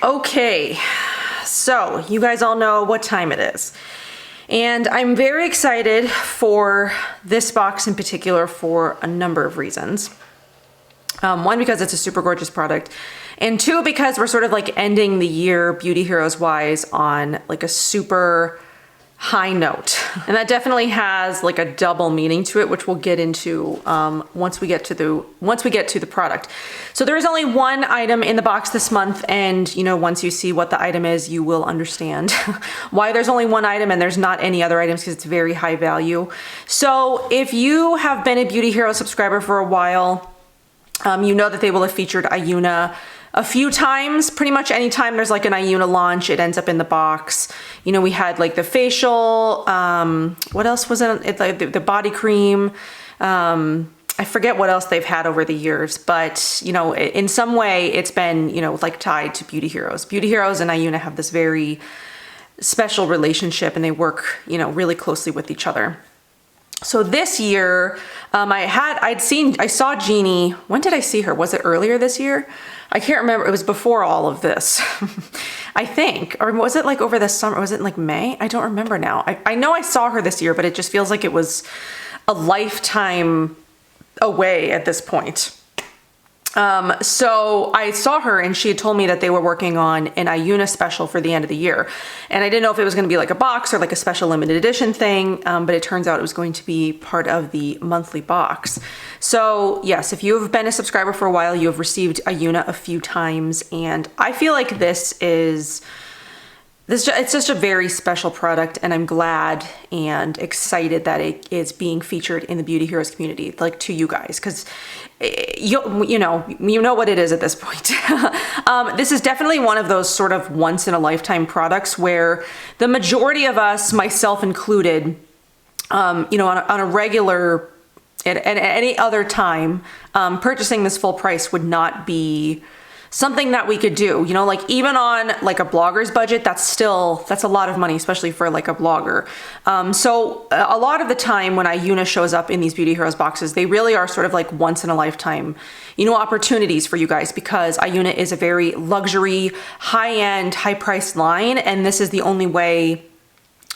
Okay, so you guys all know what time it is. And I'm very excited for this box in particular for a number of reasons. One, because it's a super gorgeous product. And two, because we're sort of like ending the year Beauty Heroes wise on like a super high note. And that definitely has like a double meaning to it, which we'll get into once we get to the product. So there is only one item in the box this month, and you know, once you see what the item is, you will understand why there's only one item and there's not any other items, because it's very high value. So if you have been a Beauty Hero subscriber for a while, you know that they will have featured AYUNA a few times. Pretty much anytime there's like an AYUNA launch, it ends up in the box. You know, we had like the facial, what else was it? It's like the body cream. I forget what else they've had over the years, but you know, in some way it's been, you know, like tied to Beauty Heroes. Beauty Heroes and AYUNA have this very special relationship, and they work, you know, really closely with each other. So this year, I saw Jeannie. When did I see her? Was it earlier this year? I can't remember. It was before all of this, I think. Or was it like over the summer? Was it like May? I don't remember now. I know I saw her this year, but it just feels like it was a lifetime away at this point. So I saw her and she had told me that they were working on an AYUNA special for the end of the year. And I didn't know if it was going to be like a box or like a special limited edition thing. But it turns out it was going to be part of the monthly box. So yes, if you have been a subscriber for a while, you have received AYUNA a few times. And I feel like it's just a very special product, and I'm glad and excited that it is being featured in the Beauty Heroes community, like to you guys, because you know what it is at this point. This is definitely one of those sort of once in a lifetime products where the majority of us, myself included, you know, on a regular, at any other time, purchasing this full price would not be something that we could do. You know, like even on like a blogger's budget, that's a lot of money, especially for like a blogger. So a lot of the time when AYUNA shows up in these Beauty Heroes boxes, they really are sort of like once in a lifetime, you know, opportunities for you guys, because AYUNA is a very luxury, high-end, high-priced line, and this is the only way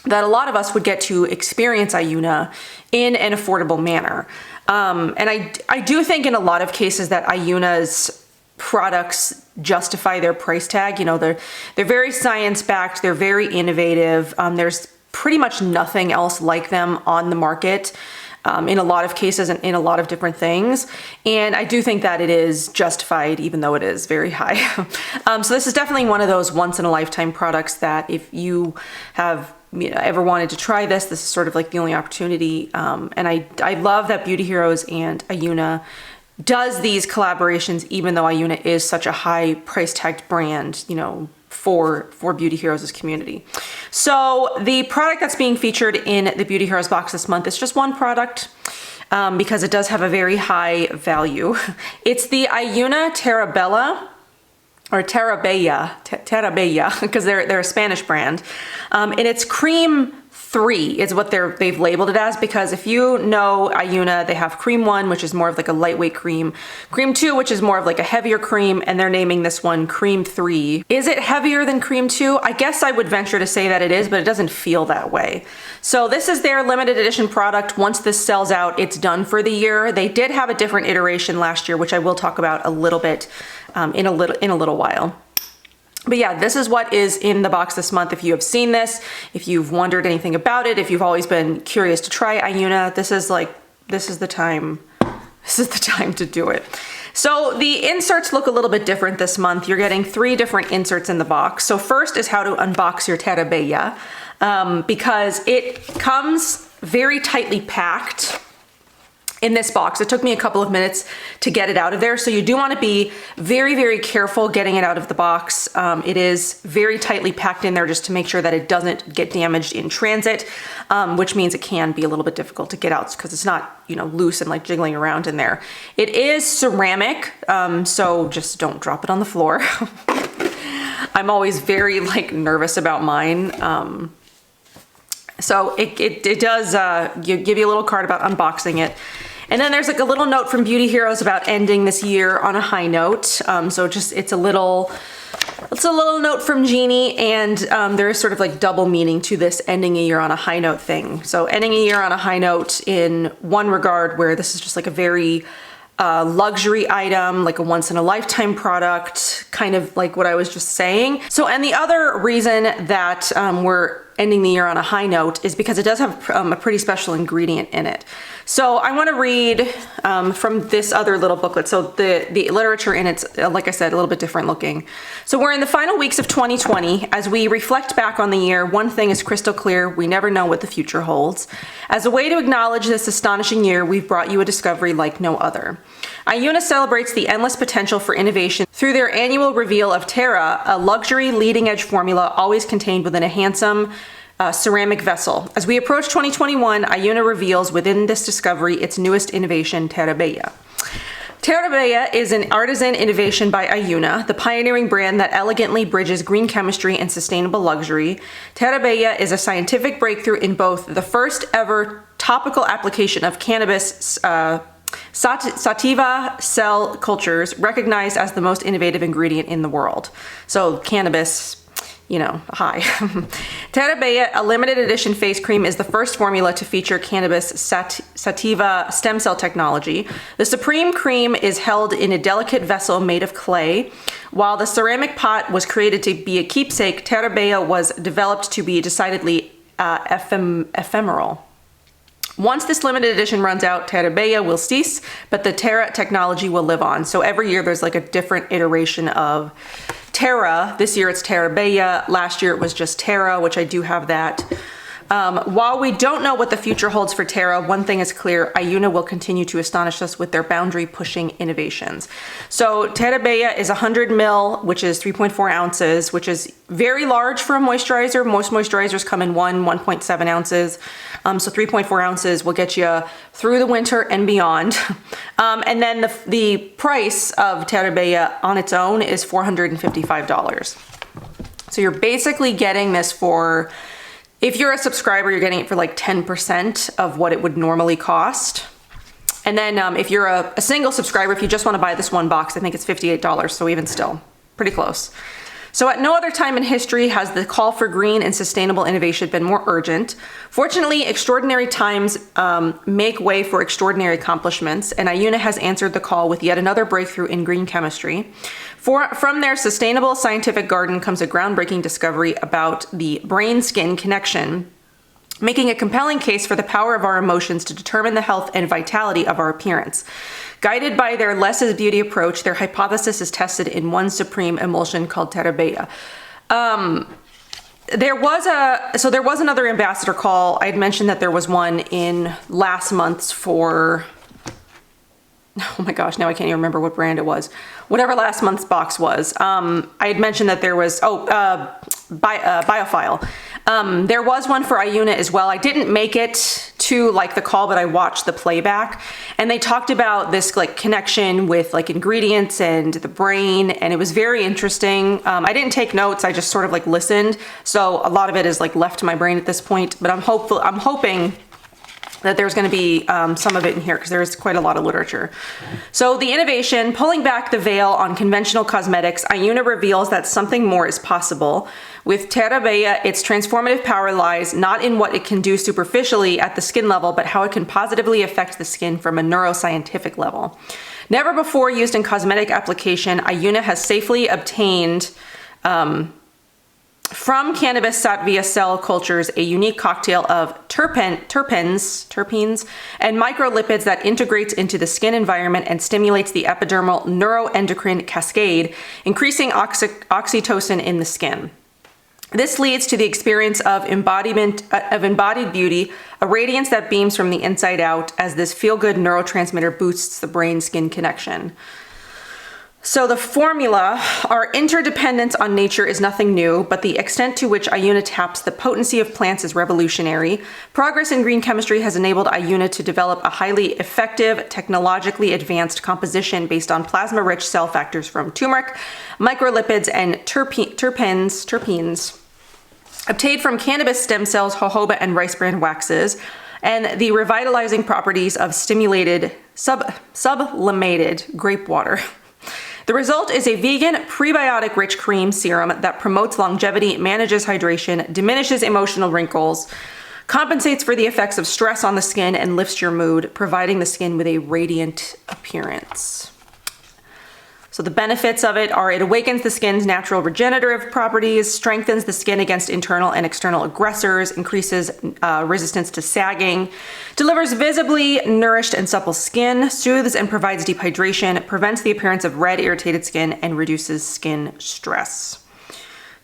that a lot of us would get to experience AYUNA in an affordable manner. And I do think in a lot of cases that AYUNA's products justify their price tag. You know, they're very science-backed, they're very innovative. There's pretty much nothing else like them on the market, in a lot of cases and in a lot of different things. And I do think that it is justified, even though it is very high. So this is definitely one of those once in a lifetime products that if you have ever wanted to try this is sort of like the only opportunity. And I love that Beauty Heroes and AYUNA does these collaborations, even though AYUNA is such a high price tagged brand, you know, for Beauty Heroes' community. So the product that's being featured in the Beauty Heroes box this month is just one product, because it does have a very high value. It's the AYUNA Terabella, or Terabella, because they're a Spanish brand. And it's cream 3 is what they've labeled it as, because if you know AYUNA, they have cream 1, which is more of like a lightweight cream 2, which is more of like a heavier cream, and they're naming this one cream 3. Is it heavier than cream 2? I guess I would venture to say that it is, but it doesn't feel that way. So this is their limited edition product. Once this sells out, it's done for the year. They did have a different iteration last year, which I will talk about a little bit in a little while. But yeah, this is what is in the box this month. If you have seen this, if you've wondered anything about it, if you've always been curious to try AYUNA, this is the time to do it. So the inserts look a little bit different this month. You're getting 3 different inserts in the box. So first is how to unbox your Terabella, because it comes very tightly packed in this box. It took me a couple of minutes to get it out of there. So you do want to be very, very careful getting it out of the box. It is very tightly packed in there just to make sure that it doesn't get damaged in transit, which means it can be a little bit difficult to get out because it's not, you know, loose and like jiggling around in there. It is ceramic, so just don't drop it on the floor. I'm always very like nervous about mine. So it does give you a little card about unboxing it. And then there's like a little note from Beauty Heroes about ending this year on a high note. So just, it's a little It's a little note from Jeannie, and there is sort of like double meaning to this ending a year on a high note thing. So ending a year on a high note in one regard, where this is just like a very luxury item, like a once in a lifetime product, kind of like what I was just saying. So, and the other reason that we're ending the year on a high note is because it does have a pretty special ingredient in it. So I want to read from this other little booklet. So the literature in it's, like I said, a little bit different looking. So we're in the final weeks of 2020. As we reflect back on the year, one thing is crystal clear: we never know what the future holds. As a way to acknowledge this astonishing year, we've brought you a discovery like no other. AYUNA celebrates the endless potential for innovation through their annual reveal of Terra, a luxury leading-edge formula always contained within a handsome ceramic vessel. As we approach 2021, AYUNA reveals within this discovery its newest innovation, Terra Bella. Terra Bella is an artisan innovation by AYUNA, the pioneering brand that elegantly bridges green chemistry and sustainable luxury. Terra Bella is a scientific breakthrough in both the first ever topical application of cannabis sativa cell cultures, recognized as the most innovative ingredient in the world. So cannabis, you know, high. Terra Bella, a limited edition face cream, is the first formula to feature cannabis sativa stem cell technology. The supreme cream is held in a delicate vessel made of clay. While the ceramic pot was created to be a keepsake, Terra Bella was developed to be decidedly ephemeral. Once this limited edition runs out, Terra Bella will cease, but the Terra technology will live on. So every year there's like a different iteration of Terra. This year it's Terra Bella. Last year it was just Terra, which I do have that. While we don't know what the future holds for Terra, one thing is clear: AYUNA will continue to astonish us with their boundary-pushing innovations. So Terra Bella is 100 ml, which is 3.4 ounces, which is very large for a moisturizer. Most moisturizers come in 1.7 ounces. So 3.4 ounces will get you through the winter and beyond. And then the price of Terra Bella on its own is $455. So you're basically getting this for, if you're a subscriber, you're getting it for like 10% of what it would normally cost. And then if you're a single subscriber, if you just want to buy this one box, I think it's $58. So even still, pretty close. So at no other time in history has the call for green and sustainable innovation been more urgent. Fortunately, extraordinary times make way for extraordinary accomplishments, and AYUNA has answered the call with yet another breakthrough in green chemistry. From their sustainable scientific garden comes a groundbreaking discovery about the brain-skin connection, making a compelling case for the power of our emotions to determine the health and vitality of our appearance. Guided by their less is beauty approach, their hypothesis is tested in one supreme emulsion called Terra Bella. There was another ambassador call. I had mentioned that there was one in last month's for, oh my gosh, now I can't even remember what brand it was. Whatever last month's box was. I had mentioned that there was, Biophile. There was one for AYUNA as well. I didn't make it to like the call, but I watched the playback, and they talked about this like connection with like ingredients and the brain, and it was very interesting. I didn't take notes. I just sort of like listened. So a lot of it is like left to my brain at this point, but I'm hoping that there's going to be some of it in here because there is quite a lot of literature. So the innovation, pulling back the veil on conventional cosmetics, AYUNA reveals that something more is possible. With Terra Bella, its transformative power lies not in what it can do superficially at the skin level, but how it can positively affect the skin from a neuroscientific level. Never before used in cosmetic application, AYUNA has safely obtained from cannabis sativa cell cultures a unique cocktail of terpenes, and microlipids that integrates into the skin environment and stimulates the epidermal neuroendocrine cascade, increasing oxytocin in the skin. This leads to the experience of embodied beauty, a radiance that beams from the inside out as this feel-good neurotransmitter boosts the brain-skin connection. So the formula, our interdependence on nature is nothing new, but the extent to which AYUNA taps the potency of plants is revolutionary. Progress in green chemistry has enabled AYUNA to develop a highly effective, technologically advanced composition based on plasma-rich cell factors from turmeric, microlipids, and terpenes, obtained from cannabis stem cells, jojoba, and rice bran waxes, and the revitalizing properties of stimulated sublimated grape water. The result is a vegan, prebiotic-rich cream serum that promotes longevity, manages hydration, diminishes emotional wrinkles, compensates for the effects of stress on the skin, and lifts your mood, providing the skin with a radiant appearance. So the benefits of it are it awakens the skin's natural regenerative properties, strengthens the skin against internal and external aggressors, increases resistance to sagging, delivers visibly nourished and supple skin, soothes and provides deep hydration, prevents the appearance of red, irritated skin, and reduces skin stress.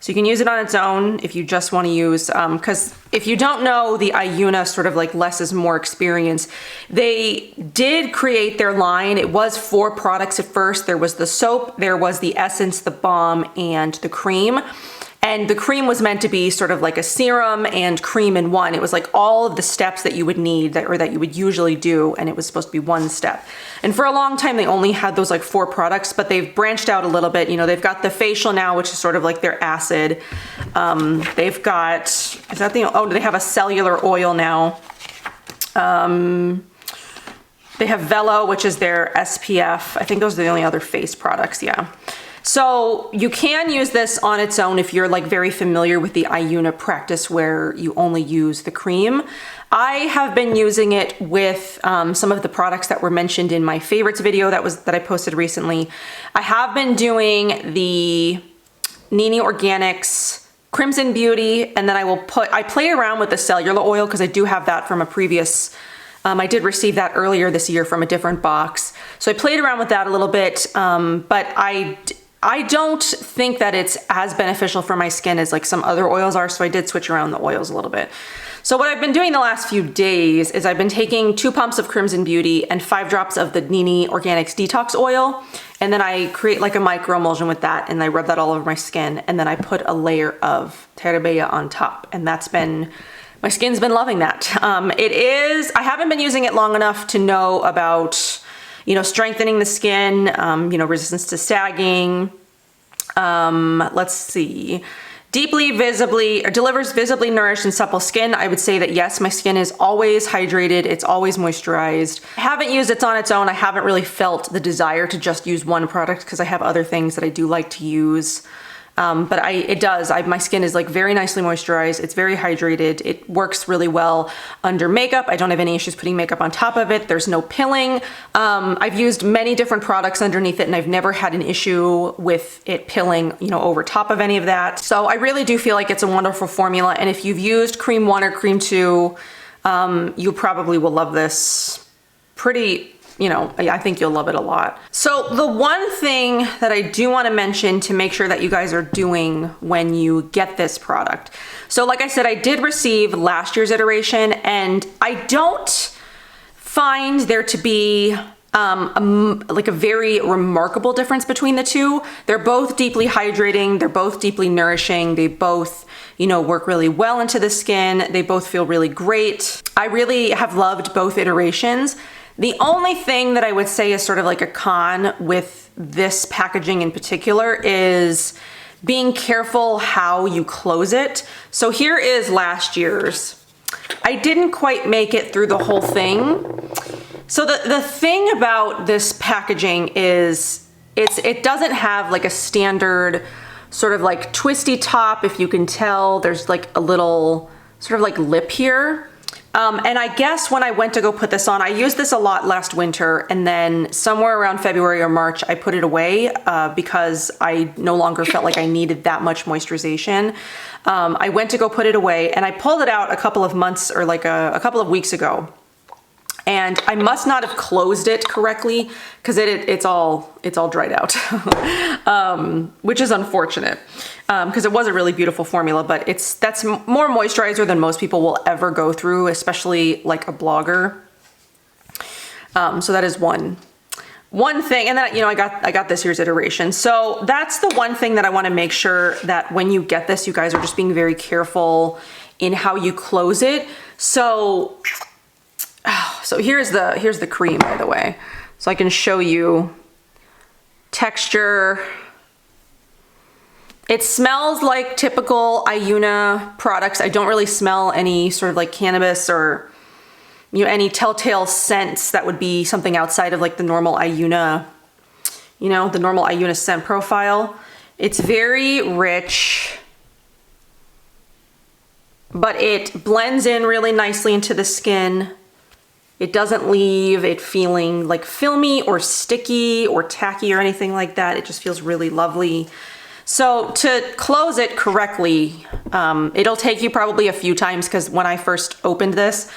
So you can use it on its own if you just want to use, because if you don't know the AYUNA sort of like less is more experience, they did create their line. It was 4 products at first. There was the soap, there was the essence, the balm, and the cream. And the cream was meant to be sort of like a serum and cream in one. It was like all of the steps that you would need that you would usually do, and it was supposed to be one step. And for a long time, they only had those like 4 products, but they've branched out a little bit. You know, they've got the facial now, which is sort of like their acid. They've got, is that the, oh, they have a cellular oil now. They have Velo, which is their SPF. I think those are the only other face products, yeah. So you can use this on its own if you're like very familiar with the AYUNA practice where you only use the cream. I have been using it with some of the products that were mentioned in my favorites video that I posted recently. I have been doing the Nini Organics Crimson Beauty, and then I play around with the cellular oil because I do have that from a previous, I did receive that earlier this year from a different box. So I played around with that a little bit, but I don't think that it's as beneficial for my skin as like some other oils are, so I did switch around the oils a little bit. So what I've been doing the last few days is I've been taking 2 pumps of Crimson Beauty and 5 drops of the Nini Organics Detox Oil, and then I create like a micro emulsion with that, and I rub that all over my skin, and then I put a layer of Terebea on top, and that's been, my skin's been loving that. I haven't been using it long enough to know about, you know, strengthening the skin, you know, resistance to sagging. Let's see. Delivers visibly nourished and supple skin. I would say that yes, my skin is always hydrated. It's always moisturized. I haven't used it on its own. I haven't really felt the desire to just use one product because I have other things that I do like to use. But my skin is like very nicely moisturized. It's very hydrated. It works really well under makeup. I don't have any issues putting makeup on top of it. There's no pilling. I've used many different products underneath it, and I've never had an issue with it pilling, you know, over top of any of that. So I really do feel like it's a wonderful formula. And if you've used Cream 1 or Cream 2, you probably will love this pretty, you know, I think you'll love it a lot. So the one thing that I do want to mention to make sure that you guys are doing when you get this product. So like I said, I did receive last year's iteration, and I don't find there to be like a very remarkable difference between the two. They're both deeply hydrating. They're both deeply nourishing. They both, you know, work really well into the skin. They both feel really great. I really have loved both iterations. The only thing that I would say is sort of like a con with this packaging in particular is being careful how you close it. So here is last year's. I didn't quite make it through the whole thing. So the thing about this packaging is it doesn't have like a standard sort of like twisty top. If you can tell, there's like a little sort of like lip here. And I guess when I went to go put this on, I used this a lot last winter, and then somewhere around February or March, I put it away because I no longer felt like I needed that much moisturization. I went to go put it away, and I pulled it out a couple of months or like a couple of weeks ago. And I must not have closed it correctly because it's all dried out, which is unfortunate because it was a really beautiful formula, but that's more moisturizer than most people will ever go through, especially like a blogger. So that is one thing. And then, you know, I got this year's iteration. So that's the one thing that I want to make sure that when you get this, you guys are just being very careful in how you close it. So here's the cream, by the way. So I can show you texture. It smells like typical AYUNA products. I don't really smell any sort of like cannabis or, you know, any telltale scents that would be something outside of like the normal AYUNA, you know, the normal AYUNA scent profile. It's very rich, but it blends in really nicely into the skin. It doesn't leave it feeling like filmy or sticky or tacky or anything like that. It just feels really lovely. So to close it correctly, it'll take you probably a few times, because when I first opened this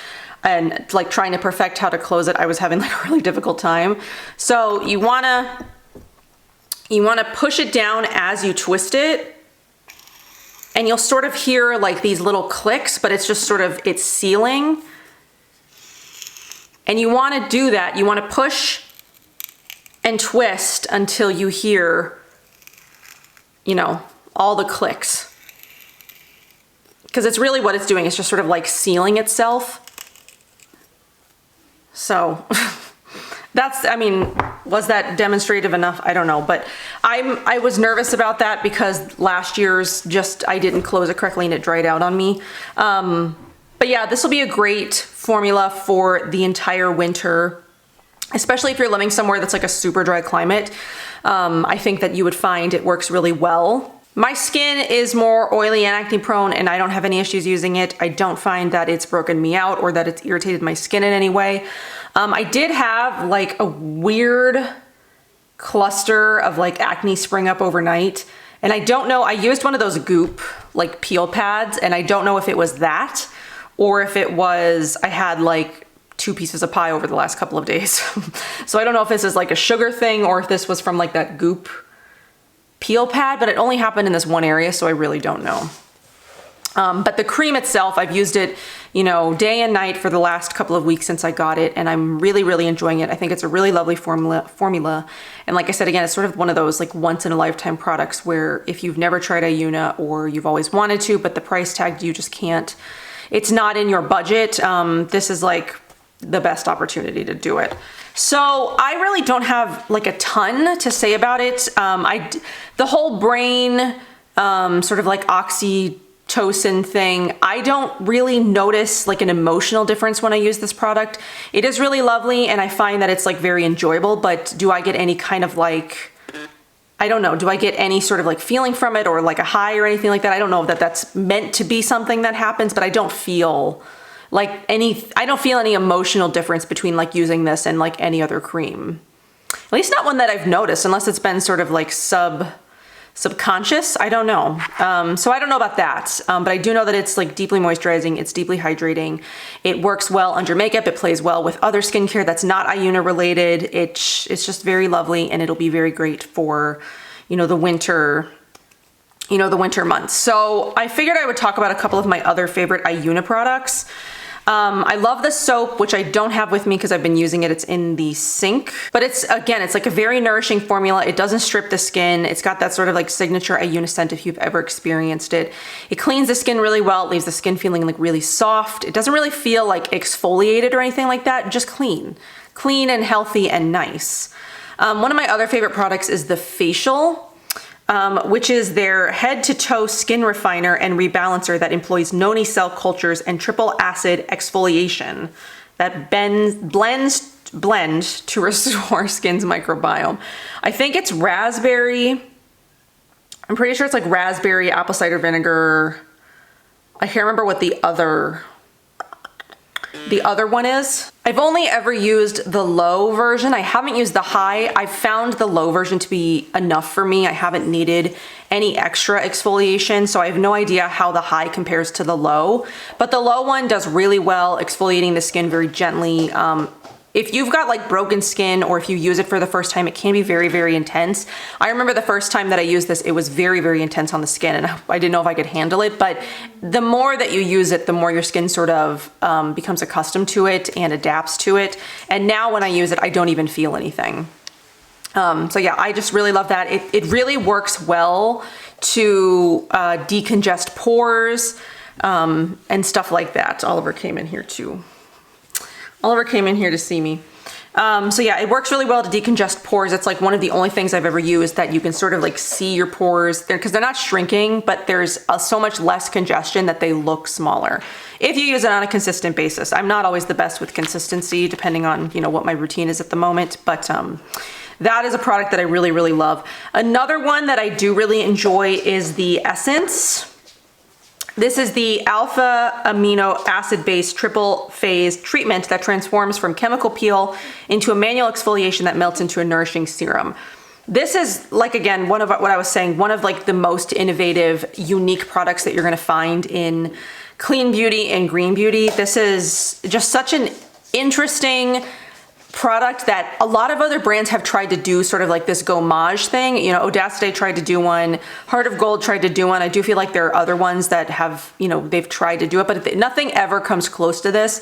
and like trying to perfect how to close it, I was having like a really difficult time. So you wanna push it down as you twist it, and you'll sort of hear like these little clicks, but it's just sort of, it's sealing. And you want to do that. You want to push and twist until you hear, you know, all the clicks. Because it's really what it's doing. It's just sort of like sealing itself. So that's, I mean, was that demonstrative enough? I don't know. But I was nervous about that because last year's I didn't close it correctly and it dried out on me. But yeah, this will be a great formula for the entire winter, especially if you're living somewhere that's like a super dry climate. I think that you would find it works really well. My skin is more oily and acne prone, and I don't have any issues using it. I don't find that it's broken me out or that it's irritated my skin in any way. I did have like a weird cluster of like acne spring up overnight. And I don't know, I used one of those Goop like peel pads, and I don't know if it was that, or if it was, I had like 2 pieces of pie over the last couple of days. So I don't know if this is like a sugar thing or if this was from like that Goop peel pad, but it only happened in this one area, so I really don't know. But the cream itself, I've used it, you know, day and night for the last couple of weeks since I got it, and I'm really, really enjoying it. I think it's a really lovely formula. And like I said, again, it's sort of one of those like once in a lifetime products where if you've never tried AYUNA or you've always wanted to, but the price tag, you just can't, it's not in your budget. This is like the best opportunity to do it. So I really don't have like a ton to say about it. The whole brain sort of like oxytocin thing, I don't really notice like an emotional difference when I use this product. It is really lovely, and I find that it's like very enjoyable, but do I get any kind of like, I don't know, do I get any sort of like feeling from it or like a high or anything like that? I don't know if that's meant to be something that happens, but I don't feel like I don't feel any emotional difference between like using this and like any other cream. At least not one that I've noticed, unless it's been sort of like subconscious. I don't know. So I don't know about that. But I do know that it's like deeply moisturizing. It's deeply hydrating. It works well under makeup. It plays well with other skincare that's not AYUNA related. It's just very lovely, and it'll be very great for, you know, the winter months. So I figured I would talk about a couple of my other favorite AYUNA products. I love the soap, which I don't have with me because I've been using it. It's in the sink, but it's like a very nourishing formula. It doesn't strip the skin. It's got that sort of like signature AYUNA scent if you've ever experienced it. It cleans the skin really well. It leaves the skin feeling like really soft. It doesn't really feel like exfoliated or anything like that. Just clean and healthy and nice. One of my other favorite products is the facial, which is their head-to-toe skin refiner and rebalancer that employs noni cell cultures and triple acid exfoliation that blend to restore skin's microbiome. I think it's raspberry. I'm pretty sure it's like raspberry, apple cider vinegar. I can't remember what the other one is. I've only ever used the low version. I haven't used the high. I've found the low version to be enough for me. I haven't needed any extra exfoliation, so I have no idea how the high compares to the low. But the low one does really well, exfoliating the skin very gently. If you've got like broken skin, or if you use it for the first time, it can be very, very intense. I remember the first time that I used this, it was very, very intense on the skin, and I didn't know if I could handle it. But the more that you use it, the more your skin sort of becomes accustomed to it and adapts to it. And now when I use it, I don't even feel anything. So yeah, I just really love that. It really works well to decongest pores and stuff like that. Oliver came in here too. Oliver came in here to see me. So yeah, it works really well to decongest pores. It's like one of the only things I've ever used that you can sort of like see your pores there, because they're not shrinking, but there's so much less congestion that they look smaller if you use it on a consistent basis. I'm not always the best with consistency, depending on, you know, what my routine is at the moment, but That is a product that I really, really love. Another one that I do really enjoy is the Essence. This is the alpha amino acid based triple phase treatment that transforms from chemical peel into a manual exfoliation that melts into a nourishing serum. This is, like, again, one of what I was saying, one of like the most innovative, unique products that you're going to find in clean beauty and green beauty. This is just such an interesting product that a lot of other brands have tried to do, sort of like this gommage thing. You know, Audacity tried to do one, Heart of Gold tried to do one. I do feel like there are other ones that have, you know, they've tried to do it, but nothing ever comes close to this.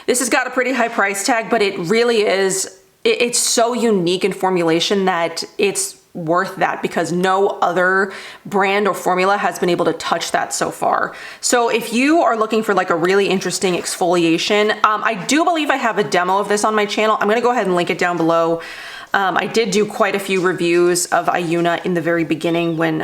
This has got a pretty high price tag, but it really is, it's so unique in formulation that it's worth that, because no other brand or formula has been able to touch that so far. So if you are looking for like a really interesting exfoliation, I do believe I have a demo of this on my channel. I'm gonna go ahead and link it down below. I did do quite a few reviews of AYUNA in the very beginning when,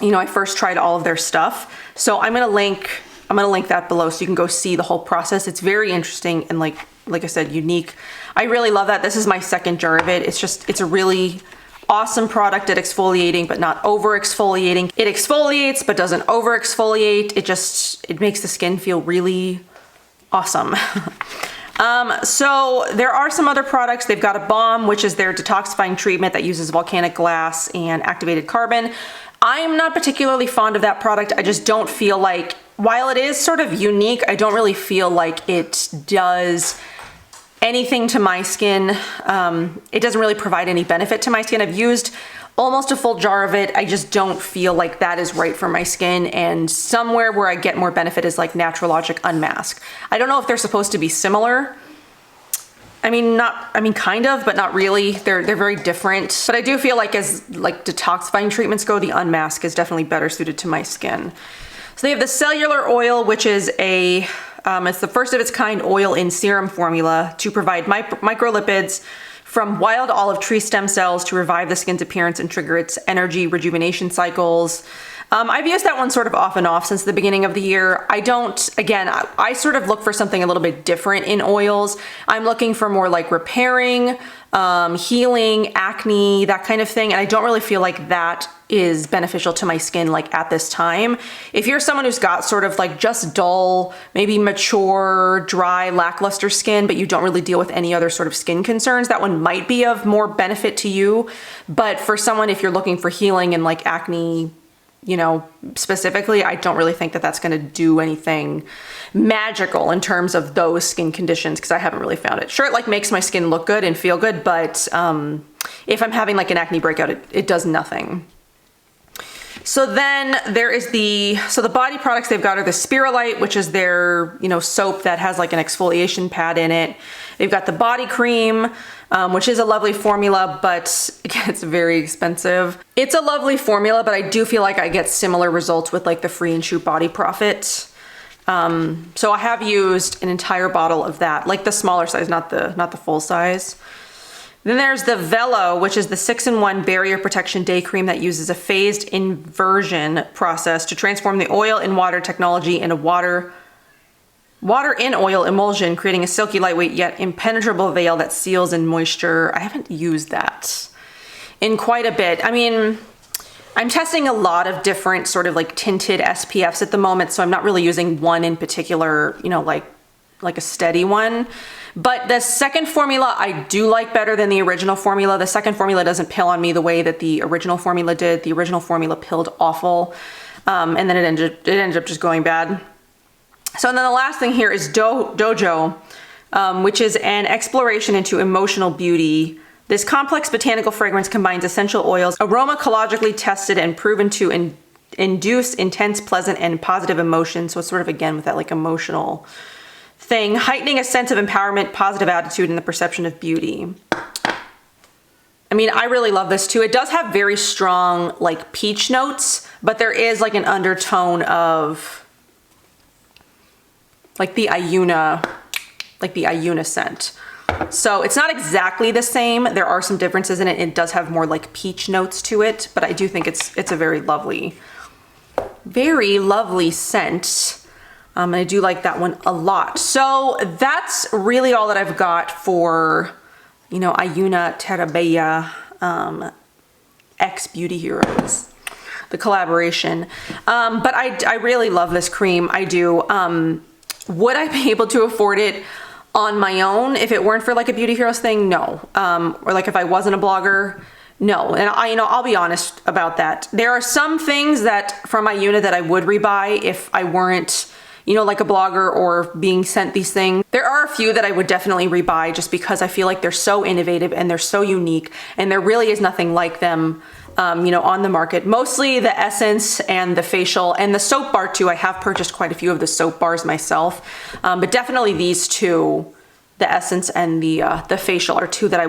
you know, I first tried all of their stuff. So I'm gonna link that below so you can go see the whole process. It's very interesting and like I said, unique. I really love that. This is my second jar of it. It's a really awesome product at exfoliating, but not over exfoliating. It exfoliates, but doesn't over exfoliate. It makes the skin feel really awesome. So there are some other products. They've got a balm, which is their detoxifying treatment that uses volcanic glass and activated carbon. I'm not particularly fond of that product. I just don't feel like, while it is sort of unique, I don't really feel like it does anything to my skin. It doesn't really provide any benefit to my skin. I've used almost a full jar of it. I just don't feel like that is right for my skin. And somewhere where I get more benefit is like Naturalogic Unmask. I don't know if they're supposed to be similar. I mean, kind of, but not really. They're very different. But I do feel like as like detoxifying treatments go, the Unmask is definitely better suited to my skin. So they have the Cellular Oil, which is it's the first of its kind oil in serum formula to provide microlipids from wild olive tree stem cells to revive the skin's appearance and trigger its energy rejuvenation cycles. I've used that one sort of off and off since the beginning of the year. I sort of look for something a little bit different in oils. I'm looking for more like repairing, healing, acne, that kind of thing. And I don't really feel like that is beneficial to my skin like at this time. If you're someone who's got sort of like just dull, maybe mature, dry, lackluster skin, but you don't really deal with any other sort of skin concerns, that one might be of more benefit to you. But for someone, if you're looking for healing and like acne, you know, specifically, I don't really think that that's going to do anything magical in terms of those skin conditions, because I haven't really found it. Sure, it like makes my skin look good and feel good, but if I'm having like an acne breakout, it does nothing. So then there is the body products they've got are the Spirulite, which is their, you know, soap that has like an exfoliation pad in it. They've got the body cream, which is a lovely formula, but again, it's very expensive. It's a lovely formula, but I do feel like I get similar results with like the Free and Shoot Body Profit. So I have used an entire bottle of that, like the smaller size, not the full size. Then there's the Velo, which is the 6-in-1 barrier protection day cream that uses a phased inversion process to transform the oil in water technology into water in oil emulsion, creating a silky, lightweight, yet impenetrable veil that seals in moisture. I haven't used that in quite a bit. I mean, I'm testing a lot of different sort of like tinted SPFs at the moment, so I'm not really using one in particular, you know, like a steady one. But the second formula I do like better than the original formula. The second formula doesn't pill on me the way that the original formula did. The original formula pilled awful, and then it ended up just going bad. So then the last thing here is Dojo, which is an exploration into emotional beauty. This complex botanical fragrance combines essential oils, aromacologically tested and proven to induce intense, pleasant, and positive emotions. So it's sort of, again, with that like emotional thing, heightening a sense of empowerment, positive attitude, and the perception of beauty. I mean, I really love this too. It does have very strong like peach notes, but there is like an undertone of like the AYUNA scent. So it's not exactly the same. There are some differences in it. It does have more like peach notes to it, but I do think it's a very lovely scent. And I do like that one a lot. So that's really all that I've got for you know, AYUNA Terabella X Beauty Heroes, the collaboration. But I really love this cream. I do. Would I be able to afford it on my own if it weren't for like a Beauty Heroes thing? No. Or like if I wasn't a blogger? No. And I'll be honest about that. There are some things that from AYUNA that I would rebuy if I weren't, you know, like a blogger or being sent these things. There are a few that I would definitely rebuy just because I feel like they're so innovative and they're so unique and there really is nothing like them, you know, on the market. Mostly the essence and the facial and the soap bar too. I have purchased quite a few of the soap bars myself, but definitely these two, the essence and the facial, are two that I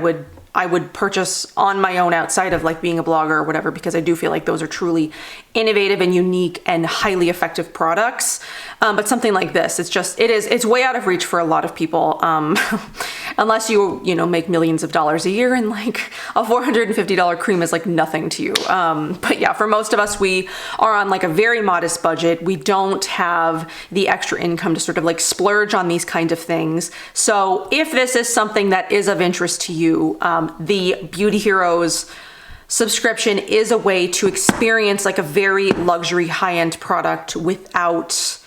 would purchase on my own outside of like being a blogger or whatever, because I do feel like those are truly innovative and unique and highly effective products. But something like this, it's way out of reach for a lot of people. Unless you know, make millions of dollars a year and like a $450 cream is like nothing to you. But yeah, for most of us, we are on like a very modest budget. We don't have the extra income to sort of like splurge on these kinds of things. So if this is something that is of interest to you, the Beauty Heroes subscription is a way to experience like a very luxury high-end product without,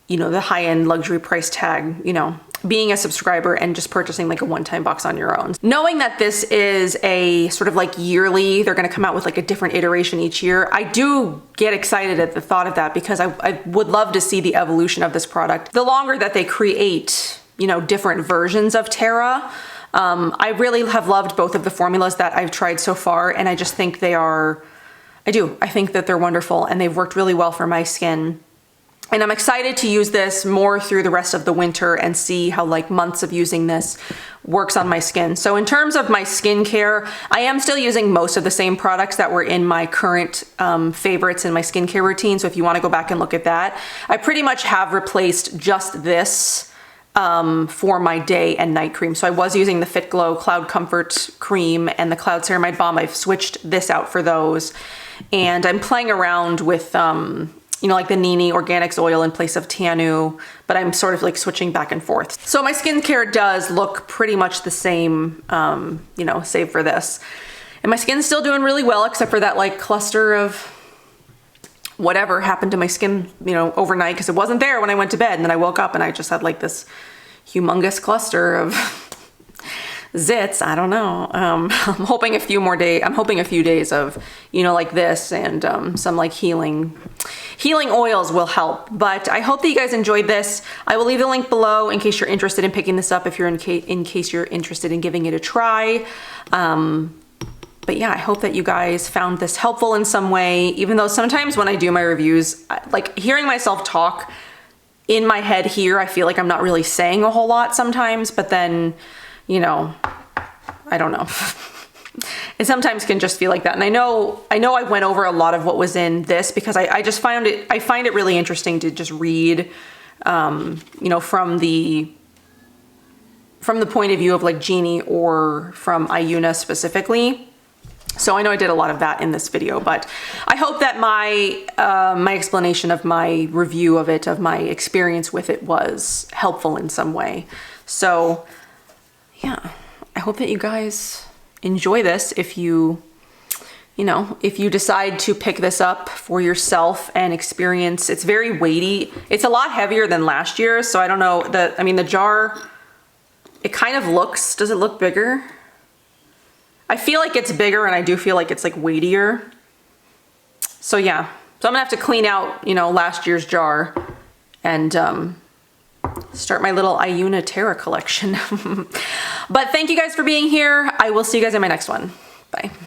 you know, the high-end luxury price tag, you know, being a subscriber and just purchasing like a one-time box on your own. Knowing that this is a sort of like yearly, they're gonna come out with like a different iteration each year, I do get excited at the thought of that because I would love to see the evolution of this product. The longer that they create, you know, different versions of Terra, I really have loved both of the formulas that I've tried so far, and I just think I think that they're wonderful and they've worked really well for my skin. And I'm excited to use this more through the rest of the winter and see how like months of using this works on my skin. So in terms of my skincare, I am still using most of the same products that were in my current favorites in my skincare routine. So if you want to go back and look at that, I pretty much have replaced just this for my day and night cream. So I was using the Fit Glow Cloud Comfort Cream and the Cloud Ceramide Balm. I've switched this out for those. And I'm playing around with, you know, like the Nini Organics oil in place of Tianu, but I'm sort of like switching back and forth. So my skincare does look pretty much the same, you know, save for this. And my skin's still doing really well, except for that like cluster of whatever happened to my skin, you know, overnight, because it wasn't there when I went to bed. And then I woke up and I just had like this humongous cluster of zits. I don't know. I'm hoping a few days of, you know, like this and some like healing oils will help. But I hope that you guys enjoyed this. I will leave the link below in case you're interested in picking this up, if you're in case you're interested in giving it a try. But yeah, I hope that you guys found this helpful in some way, even though sometimes when I do my reviews, like hearing myself talk in my head here, I feel like I'm not really saying a whole lot sometimes, but then, you know, I don't know. It sometimes can just feel like that. And I know I went over a lot of what was in this because I just find it really interesting to just read, you know, from the point of view of like Jeannie or from AYUNA specifically. So I know I did a lot of that in this video, but I hope that my my explanation of my review of it, of my experience with it, was helpful in some way. So yeah, I hope that you guys enjoy this if you know, if you decide to pick this up for yourself and experience. It's very weighty. It's a lot heavier than last year, so I don't know. I mean, the jar, it kind of looks, does it look bigger? I feel like it's bigger, and I do feel like it's like weightier. So yeah, so I'm gonna have to clean out, you know, last year's jar and start my little AYUNA Terra collection. But thank you guys for being here. I will see you guys in my next one. Bye.